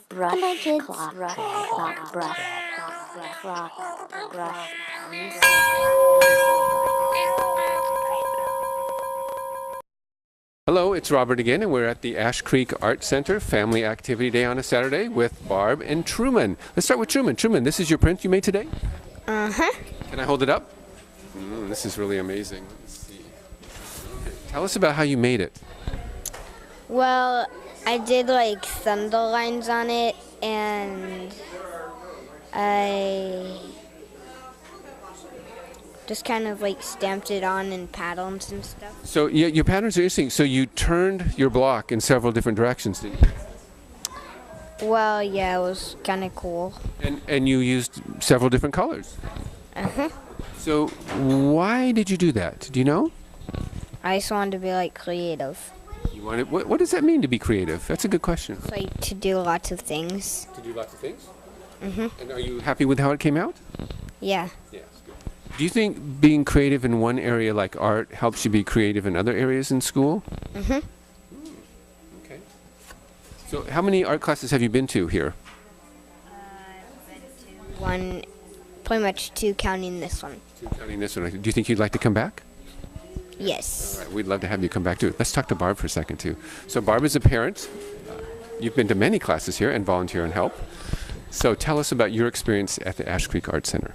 brush, clock, clock, brush, clock, brush. Hello, it's Robert again, and we're at the Ash Creek Art Center Family Activity Day on a Saturday with Barb and Truman. Let's start with Truman. Truman, this is your print you made today? Uh-huh. Can I hold it up? This is really amazing. Let's see. Tell us about how you made it. Well, I did like thunder lines on it, and I just kind of like stamped it on in patterns and stuff. So yeah, your patterns are interesting. So you turned your block in several different directions, didn't you? Well, yeah, it was kind of cool. And you used several different colors. Uh-huh. So why did you do that? Do you know? I just wanted to be like creative. You wanted, what does that mean to be creative? That's a good question. It's like to do lots of things. To do lots of things? Mm-hmm. And are you happy with how it came out? Yeah. Yes, good. Do you think being creative in one area like art helps you be creative in other areas in school? Mm-hmm. Okay. So how many art classes have you been to here? One, pretty much two, counting this one. Two, counting this one. Do you think you'd like to come back? Yes. All right, we'd love to have you come back too. Let's talk to Barb for a second too. So Barb is a parent. You've been to many classes here and volunteer and help. So tell us about your experience at the Ash Creek Art Center.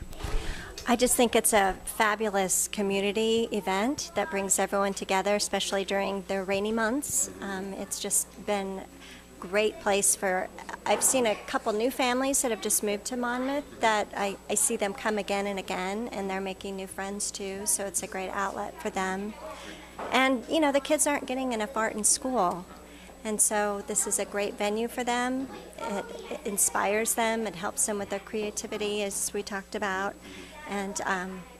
I just think it's a fabulous community event that brings everyone together, especially during the rainy months. It's just been a great place for, I've seen a couple new families that have just moved to Monmouth that I see them come again and again, and they're making new friends too, so it's a great outlet for them. And, you know, the kids aren't getting enough art in school. And so this is a great venue for them. It inspires them. It helps them with their creativity, as we talked about. And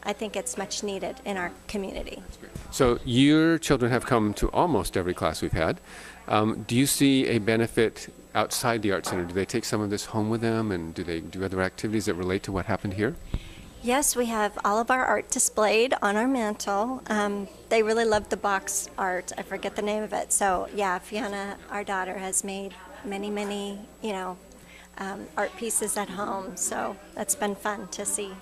I think it's much needed in our community. So your children have come to almost every class we've had. Do you see a benefit outside the Art Center? Do they take some of this home with them, and do they do other activities that relate to what happened here? Yes, we have all of our art displayed on our mantle. They really love the box art. I forget the name of it. So yeah, Fiona, our daughter, has made many, art pieces at home. So that's been fun to see.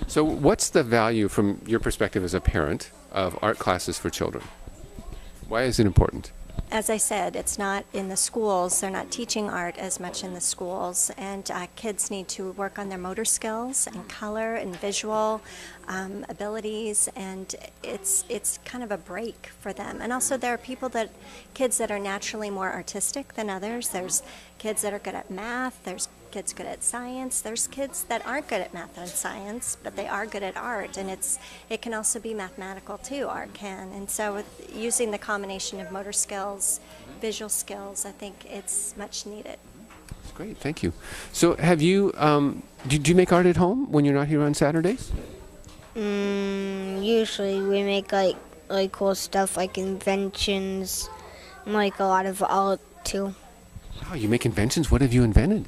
So what's the value from your perspective as a parent of art classes for children? Why is it important? As I said, it's not in the schools. They're not teaching art as much in the schools, and kids need to work on their motor skills and color and visual abilities, and it's kind of a break for them. And also there are kids that are naturally more artistic than others. There's kids that are good at math, there's kids good at science, there's kids that aren't good at math and science, but they are good at art, and it can also be mathematical too, art can. And so with using the combination of motor skills, visual skills, I think it's much needed. That's great, thank you. So have you, do you make art at home when you're not here on Saturdays? Usually we make like cool stuff like inventions, and like a lot of art too. Wow, you make inventions? What have you invented?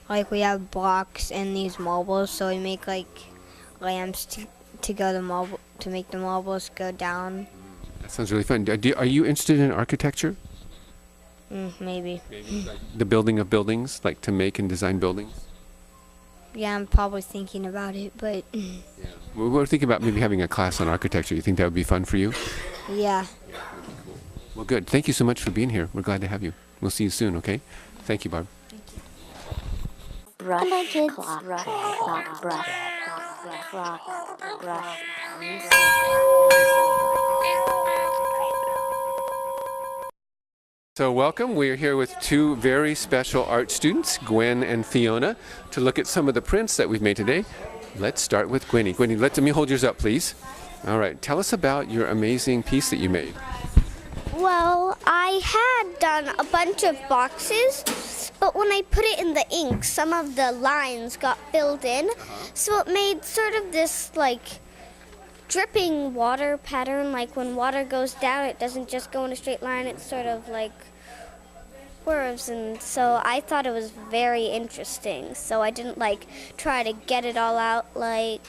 Like we have blocks and these marbles, so we make like lamps to make the marbles go down. That sounds really fun. Are you interested in architecture? Maybe. Like the building of buildings, like to make and design buildings? Yeah, I'm probably thinking about it, but Yeah. We're thinking about maybe having a class on architecture. You think that would be fun for you? yeah. Cool. Well, good. Thank you so much for being here. We're glad to have you. We'll see you soon, okay? Thank you, Barb. Brush, clock, brush, clock, brush. So welcome. We're here with two very special art students, Gwen and Fiona, to look at some of the prints that we've made today. Let's start with Gwenny. Gwenny, let me hold yours up, please. All right. Tell us about your amazing piece that you made. Well, I had done a bunch of boxes, but when I put it in the ink, some of the lines got filled in, so it made sort of this like dripping water pattern. Like when water goes down, it doesn't just go in a straight line, it's sort of like curves, and so I thought it was very interesting. So I didn't like try to get it all out like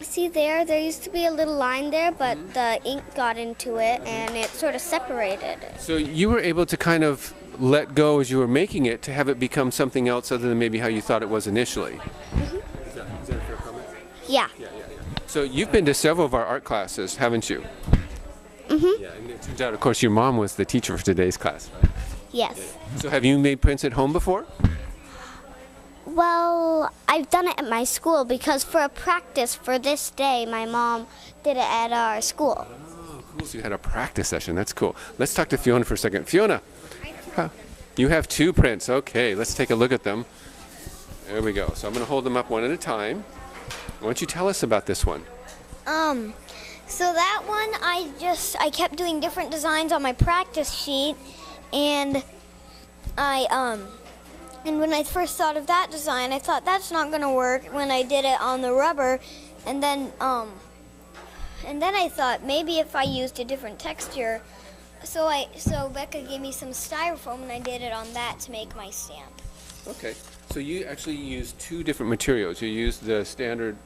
see there used to be a little line there, but the ink got into it and it sort of separated. So you were able to kind of let go as you were making it to have it become something else other than maybe how you thought it was initially. Is that a fair comment? Yeah. So you've been to several of our art classes, haven't you? Mm-hmm. Yeah, and it turns out, of course, your mom was the teacher for today's class, right? Yes. So have you made prints at home before? Well, I've done it at my school because for a practice for this day, my mom did it at our school. Oh, cool. So you had a practice session. That's cool. Let's talk to Fiona for a second. Fiona, you have 2 prints. Okay, let's take a look at them. There we go. So I'm going to hold them up one at a time. Why don't you tell us about this one? So that one, I kept doing different designs on my practice sheet, and and when I first thought of that design, I thought that's not gonna work when I did it on the rubber, and then I thought maybe if I used a different texture, so Becca gave me some styrofoam and I did it on that to make my stamp. Okay. So you actually used 2 different materials. You used the standard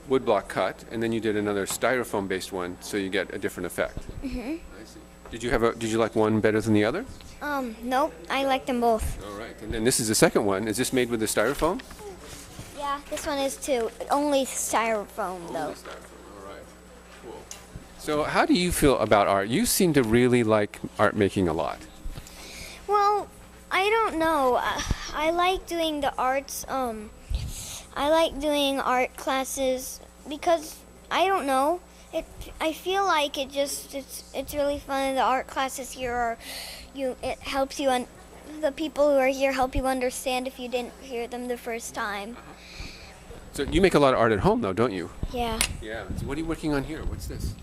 woodblock cut, and then you did another styrofoam-based one, so you get a different effect. Mm-hmm. I see. Did you like one better than the other? Nope, I like them both. All right. And then this is the second one. Is this made with the styrofoam? Yeah, this one is too. Only styrofoam though. Only styrofoam. All right. Cool. So how do you feel about art? You seem to really like art making a lot. Well, I don't know. I like doing the arts. I like doing art classes because I don't know. I feel like it's really fun. The art classes here are it helps you the people who are here help you understand if you didn't hear them the first time. So you make a lot of art at home though, don't you? Yeah. Yeah. So what are you working on here? What's this?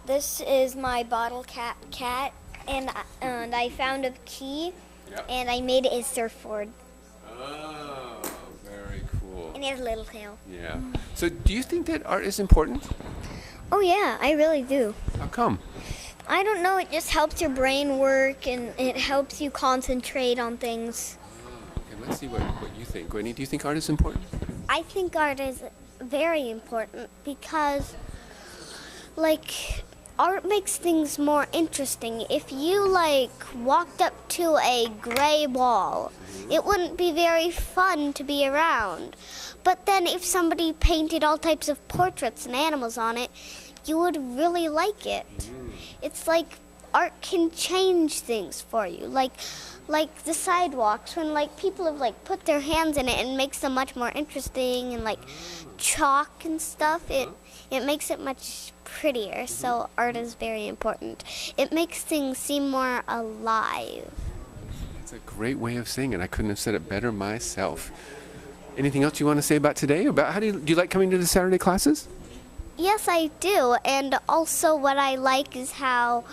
This is my bottle cat and I found a key. Yep. And I made it a surfboard. Oh, very cool. And it has a little tail. Yeah. So do you think that art is important? Oh yeah, I really do. How come? I don't know, it just helps your brain work and it helps you concentrate on things. Okay, let's see what you think. Gwenny, do you think art is important? I think art is very important because, like, art makes things more interesting. If you, like, walked up to a gray wall, it wouldn't be very fun to be around. But then if somebody painted all types of portraits and animals on it, you would really like it. It's like art can change things for you. Like the sidewalks, when like people have like put their hands in it and makes them much more interesting, and like chalk and stuff, it makes it much prettier. So art is very important. It makes things seem more alive. That's a great way of saying it. I couldn't have said it better myself. Anything else you want to say about today? About do you like coming to the Saturday classes? Yes, I do. And also what I like is how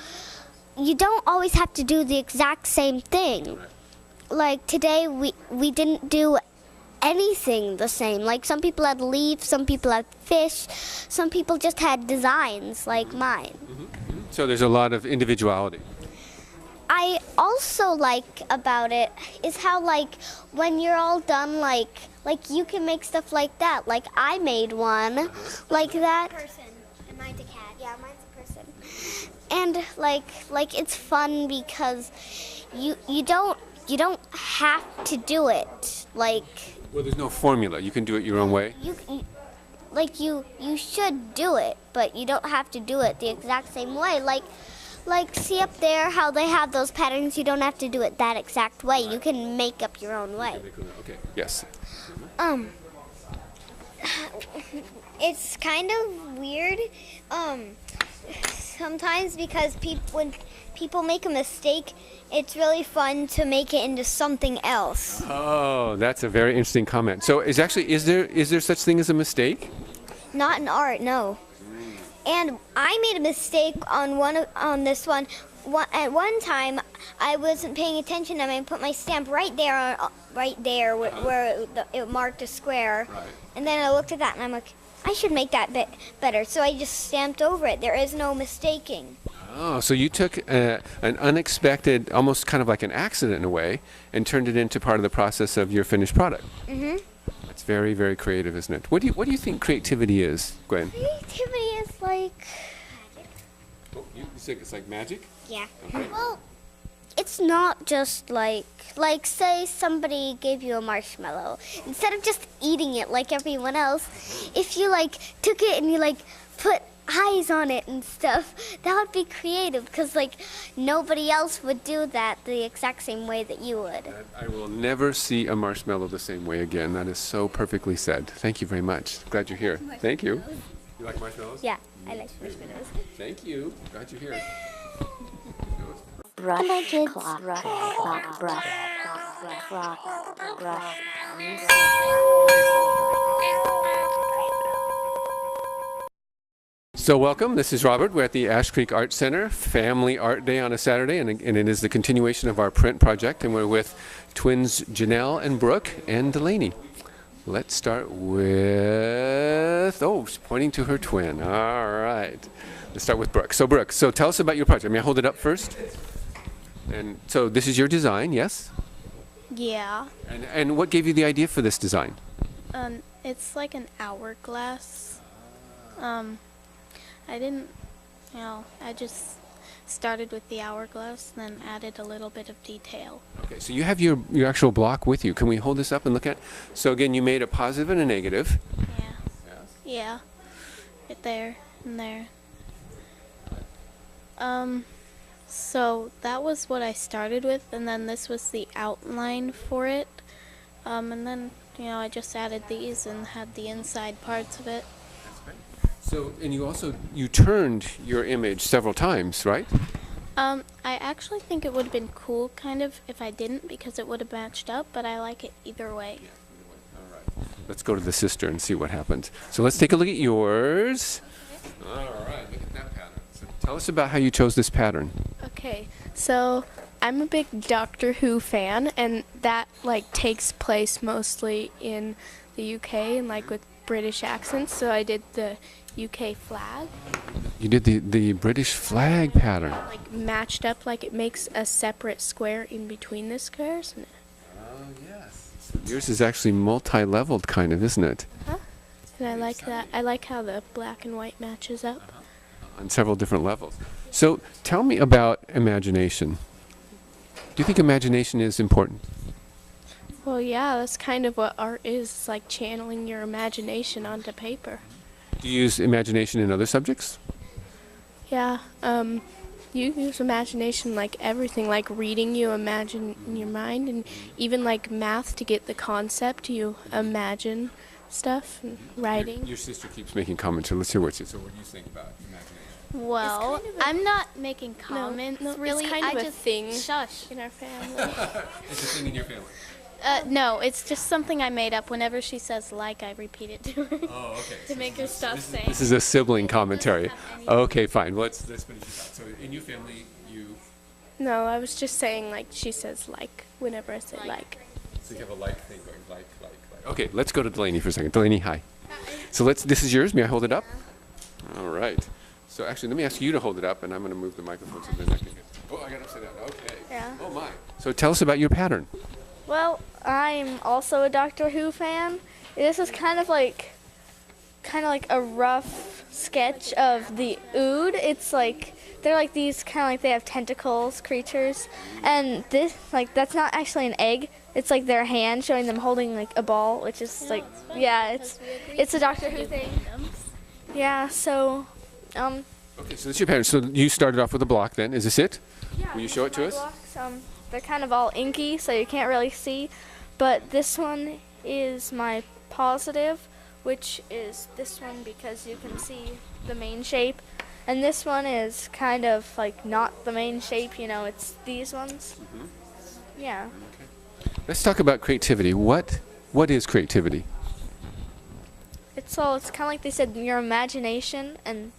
you don't always have to do the exact same thing. Like today we didn't do anything the same. Like some people had leaves, some people had fish, some people just had designs like mine. So there's a lot of individuality. I also like about it is how like when you're all done, like you can make stuff like that. Like I made one like that. Person and mine's a cat. Yeah, mine's a person. And like it's fun because you don't have to do it. Like Well, there's no formula. You can do it your own way. You should do it, but you don't have to do it the exact same way. Like, see up there how they have those patterns? You don't have to do it that exact way. You can make up your own way. Okay. Yes. It's kind of weird sometimes because when people make a mistake, it's really fun to make it into something else. Oh, that's a very interesting comment. So is there such thing as a mistake? Not in art, no. And I made a mistake on this one. At one time, I wasn't paying attention and I put my stamp right there where it marked a square. Right. And then I looked at that and I'm like, I should make that bit better. So I just stamped over it. There is no mistaking. Oh, so you took an unexpected, almost kind of like an accident in a way, and turned it into part of the process of your finished product. Mm-hmm. That's very, very creative, isn't it? What do you think creativity is, Gwen? Creativity is like... Oh, you think it's like magic? Yeah. Okay. Well, it's not just like say somebody gave you a marshmallow. Instead of just eating it like everyone else, if you like took it and you like put eyes on it and stuff, that would be creative because like nobody else would do that the exact same way that you would. I will never see a marshmallow the same way again. That is so perfectly said. Thank you very much. Glad you're here. Thank you. You like marshmallows? Yeah, I like marshmallows. Thank you. Glad you're here. Brush, My kids. clock, clock, brush, clock, brush. So welcome, this is Robert. We're at the Ash Creek Art Center, Family Art Day on a Saturday, and it is the continuation of our print project, and we're with twins Janelle and Brooke and Delaney. Let's start with, oh, she's pointing to her twin. All right. Let's start with Brooke. So Brooke, so tell us about your project. May I hold it up first? And so this is your design, yes? Yeah. And what gave you the idea for this design? It's like an hourglass. I just started with the hourglass, then added a little bit of detail. Okay, so you have your actual block with you. Can we hold this up and look at? So again, you made a positive and a negative. Yeah. Yeah. Right there and there. So that was what I started with, and then this was the outline for it. And then, I just added these and had the inside parts of it. So, and you turned your image several times, right? I actually think it would have been cool, kind of, if I didn't, because it would have matched up, but I like it either way. All right. Let's go to the sister and see what happens. So let's take a look at yours. All right, look at that pattern. So tell us about how you chose this pattern. Okay, so I'm a big Doctor Who fan, and that takes place mostly in the UK and with British accents. So I did the UK flag. You did the British flag pattern. Matched up, it makes a separate square in between the squares. Oh yes. So yours is actually multi-leveled, kind of, isn't it? And I like that. I like how the black and white matches up. On several different levels. So tell me about imagination. Do you think imagination is important? Well, yeah, that's kind of what art is, channeling your imagination onto paper. Do you use imagination in other subjects? Yeah, you use imagination everything, reading you imagine in your mind, and even math to get the concept, you imagine stuff, and writing. Your sister keeps making comments, so let's hear what she says. So what do you think about imagination? Well, I'm not making comments, really. It's kind I of a just thing shush. in our family. It's a thing in your family. No, it's just something I made up. Whenever she says I repeat it to her. Oh, okay. to make her stop saying. This is a sibling commentary. Okay, fine. Let's finish this out. So in your family, you... No, I was just saying she says whenever I say So you have a thing going, like. Okay, let's go to Delaney for a second. Delaney, hi. So this is yours. May I hold it up? All right. So actually, let me ask you to hold it up, and I'm going to move the microphone so then I can get... Oh, I got it upside down. Okay. Yeah. Oh, my. So tell us about your pattern. Well, I'm also a Doctor Who fan. This is kind of like a rough sketch of the Ood. It's they're these they have tentacles creatures, and this that's not actually an egg. It's their hand showing them holding a ball, which is it's a Doctor Who thing. Yeah. So. Okay, so that's your pattern. So you started off with a block then. Is this it? Yeah. Will you show it to us? Blocks, they're kind of all inky, so you can't really see. But this one is my positive, which is this one because you can see the main shape. And this one is kind of not the main shape, it's these ones. Mm-hmm. Yeah. Okay. Let's talk about creativity. What is creativity? It's kind of like they said, your imagination and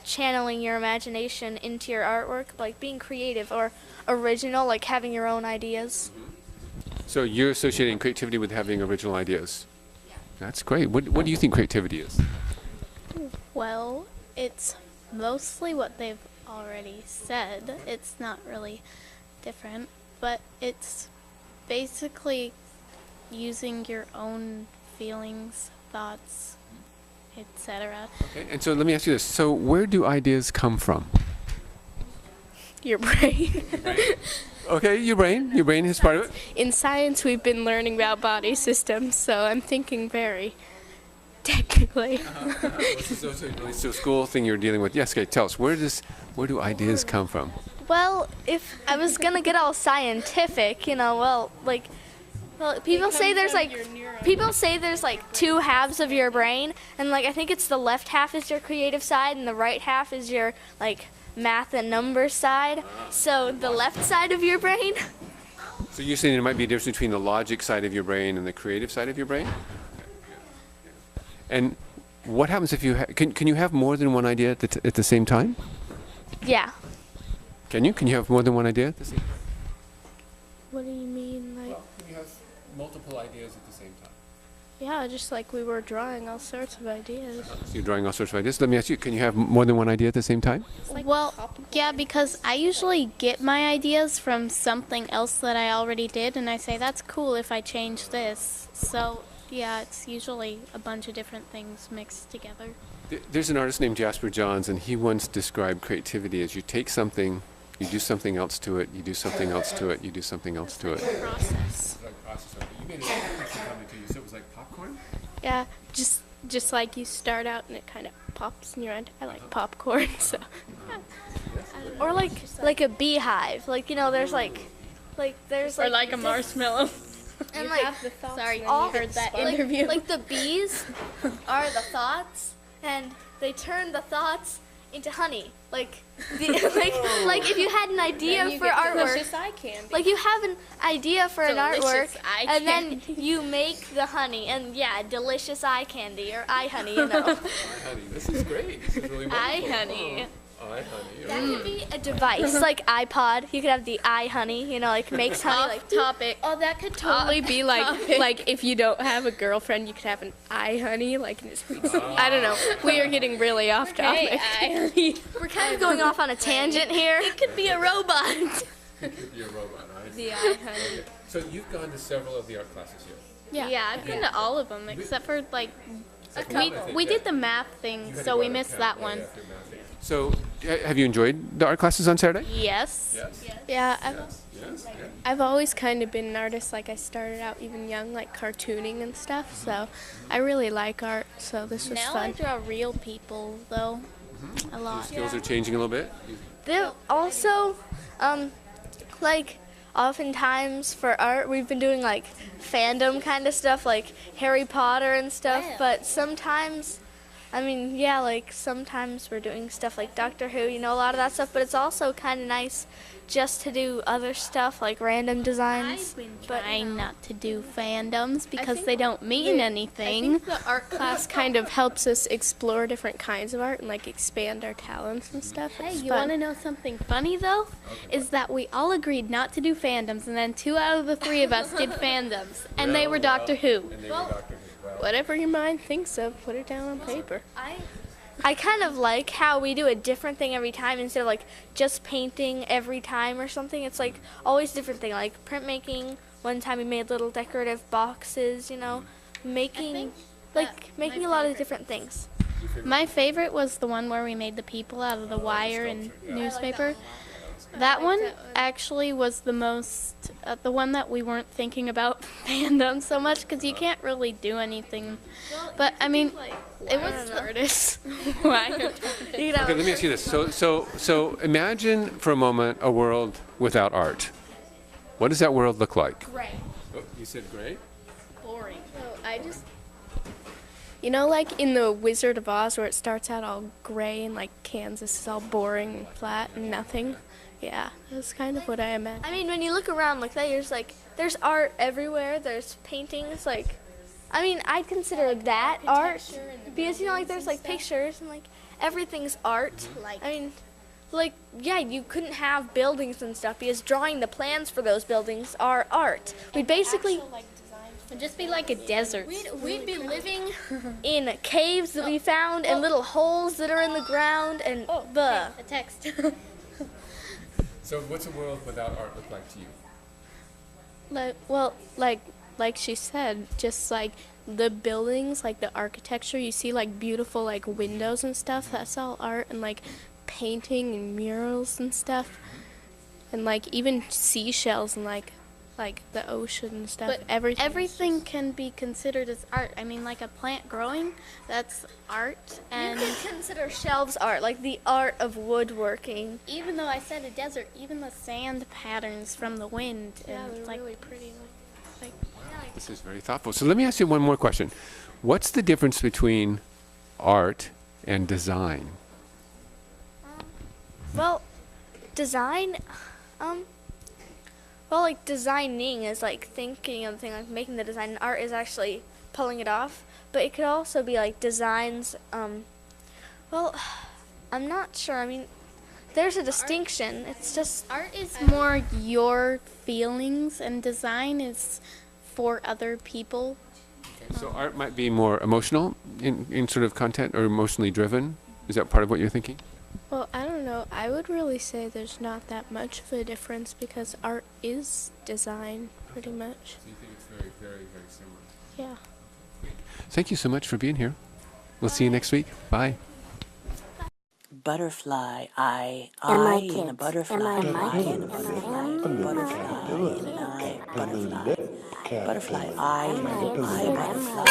channeling your imagination into your artwork, being creative or original, having your own ideas. So you're associating creativity with having original ideas. Yeah. That's great. What do you think creativity is? Well, it's mostly what they've already said. It's not really different, but it's basically using your own feelings, thoughts, etc. Okay, and so let me ask you this. So where do ideas come from? Your brain. Okay, your brain. Your brain is part of it. In science, we've been learning about body systems, so I'm thinking very technically. So school thing you're dealing with. Yes, okay, tell us, where do ideas come from? Well, if I was gonna get all scientific, well, people say there's like two halves of your brain, and like I think it's the left half is your creative side, and the right half is your like math and numbers side. So the left side of your brain. So you're saying there might be a difference between the logic side of your brain and the creative side of your brain? And what happens if you can you have more than one idea at the same time? Yeah. Can you? Can you have more than one idea at the same time? What do you mean, like? Well, can you have multiple ideas at the same time? Yeah, just like we were drawing all sorts of ideas. So you're drawing all sorts of ideas. Let me ask you, can you have more than one idea at the same time? Well, yeah, because I usually get my ideas from something else that I already did, and I say, that's cool if I change this. So, yeah, it's usually a bunch of different things mixed together. There's an artist named Jasper Johns, and he once described creativity as you take something, you do something else to it, you do something else to it, you do something else to it. Process. You made it you said it was like popcorn? Yeah, just like you start out and it kind of pops in your end. I like popcorn, so. Or like a beehive. Like there's there's Or like a marshmallow. and like Sorry, all you heard that like, interview. like the bees are the thoughts, and they turn the thoughts into honey. Like like if you had an idea for artwork, eye candy. like you have an idea for an Delicious artwork, eye and then candy. you make the honey, and yeah, delicious eye candy or eye honey, Honey, this is great. This is really wonderful. eye honey. Eye honey. That could be a device, like iPod. You could have the eye honey, like makes honey, like Topic. Oh, that could totally be like if you don't have a girlfriend, you could have an eye honey, like in his I don't know. We are getting really off topic. we're kind of going off on a tangent here. It could be a robot. You're a robot, right? The eye honey. So you've gone to several of the art classes here. Yeah, I've been to all of them except for like couple, I think, we yeah. did the math thing, so we missed that one. So, have you enjoyed the art classes on Saturday? Yes. Yeah, Yes. I've always kind of been an artist. Like I started out even young, like cartooning and stuff. So I really like art. So this was Now fun. I draw real people though, a lot. Skills are changing a little bit. There also, like, oftentimes for art, we've been doing like fandom kind of stuff, like Harry Potter and stuff. But sometimes, like sometimes we're doing stuff like Doctor Who, a lot of that stuff. But it's also kind of nice just to do other stuff like random designs. I've been trying not to do fandoms because they don't mean anything. The art class kind of helps us explore different kinds of art and like expand our talents and stuff. Hey, It's you fun. want to know something funny though? Is that we all agreed not to do fandoms, and then 2 out of the 3 of us did fandoms, and they were Doctor Who. Whatever your mind thinks of, put it down on paper. I kind of like how we do a different thing every time instead of like just painting every time or something. It's like always different thing, like printmaking. One time we made little decorative boxes, making making a lot of different things. My favorite was the one where we made the people out of the wire and newspaper. That one actually was the most, the one that we weren't thinking about fandom so much because you can't really do anything. But I mean, it was Artists. Okay, let me ask you this. So imagine for a moment a world without art. What does that world look like? Gray. Oh, you said gray? Boring. I just, like in the Wizard of Oz where it starts out all gray and like Kansas is all boring and flat and nothing. Yeah, that's kind of what I imagine. When you look around like that, there's art everywhere. There's paintings. I'd consider that art because there's like pictures and like everything's art. You couldn't have buildings and stuff because drawing the plans for those buildings are art. We'd basically It'd just be like a desert. we'd be living in caves that we found and little holes that are in the ground and A text. So what's a world without art look like to you? Like she said, just like the buildings, like the architecture, you see like beautiful like windows and stuff. That's all art, and like painting and murals and stuff. and like even seashells and like the ocean and stuff. But everything can be considered as art. I mean, like a plant growing, that's art. And You can consider shelves art, like the art of woodworking. even though I said a desert, even the sand patterns from the wind, Yeah, and they're like really pretty. Like This is very thoughtful. So let me ask you one more question. What's the difference between art and design? Well, design, well, like designing is like thinking of the thing, like making the design. And art is actually pulling it off. But it could also be like designs. Well, I'm not sure. I mean, there's a distinction. It's just art is more your feelings, and design is for other people. So art might be more emotional in sort of content or emotionally driven. Is that part of what you're thinking? Well, I don't know. I would really say there's not that much of a difference because art is design, pretty much. So you think it's very, very, very similar? Yeah. Thank you so much for being here. We'll see you next week. Bye. Butterfly, I, MI and a kids. butterfly, MI I, kids. and a butterfly, butterfly, and an I, butterfly, butterfly, I, and an I, butterfly.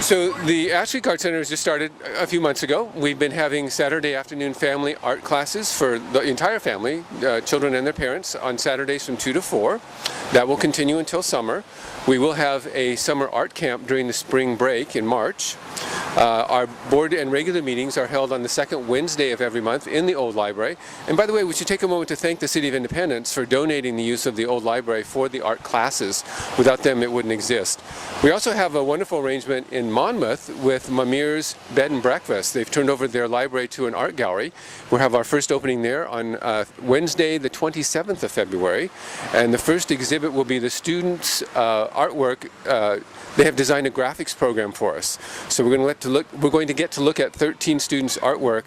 So the Ashwick Art Center has just started a few months ago. We've been having Saturday afternoon family art classes for the entire family, children and their parents, on Saturdays from 2 to 4. That will continue until summer. We will have a summer art camp during the spring break in March. Our board and regular meetings are held on the second Wednesday of every month in the old library. And by the way, we should take a moment to thank the City of Independence for donating the use of the old library for the art classes. Without them, it wouldn't exist. We also have a wonderful arrangement in Monmouth with Mamir's Bed and Breakfast. They've turned over their library to an art gallery. We'll have our first opening there on Wednesday, the 27th of February. And the first exhibit will be the students' artwork. They have designed a graphics program for us. So we're going to get to look at 13 students' artwork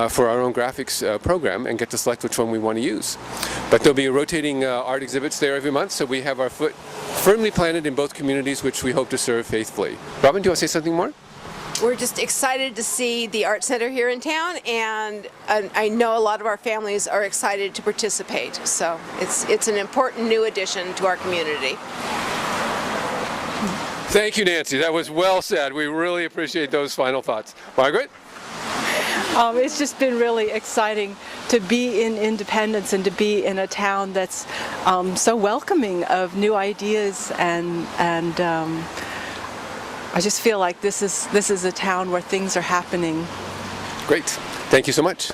for our own graphics program and get to select which one we want to use. But there'll be rotating art exhibits there every month, so we have our foot firmly planted in both communities, which we hope to serve faithfully. Robin, do you want to say something more? We're just excited to see the art center here in town, and I know a lot of our families are excited to participate. So it's an important new addition to our community. Thank you, Nancy. That was well said. We really appreciate those final thoughts. Margaret? It's just been really exciting to be in Independence and to be in a town that's so welcoming of new ideas, and I just feel like this is a town where things are happening. Great. Thank you so much.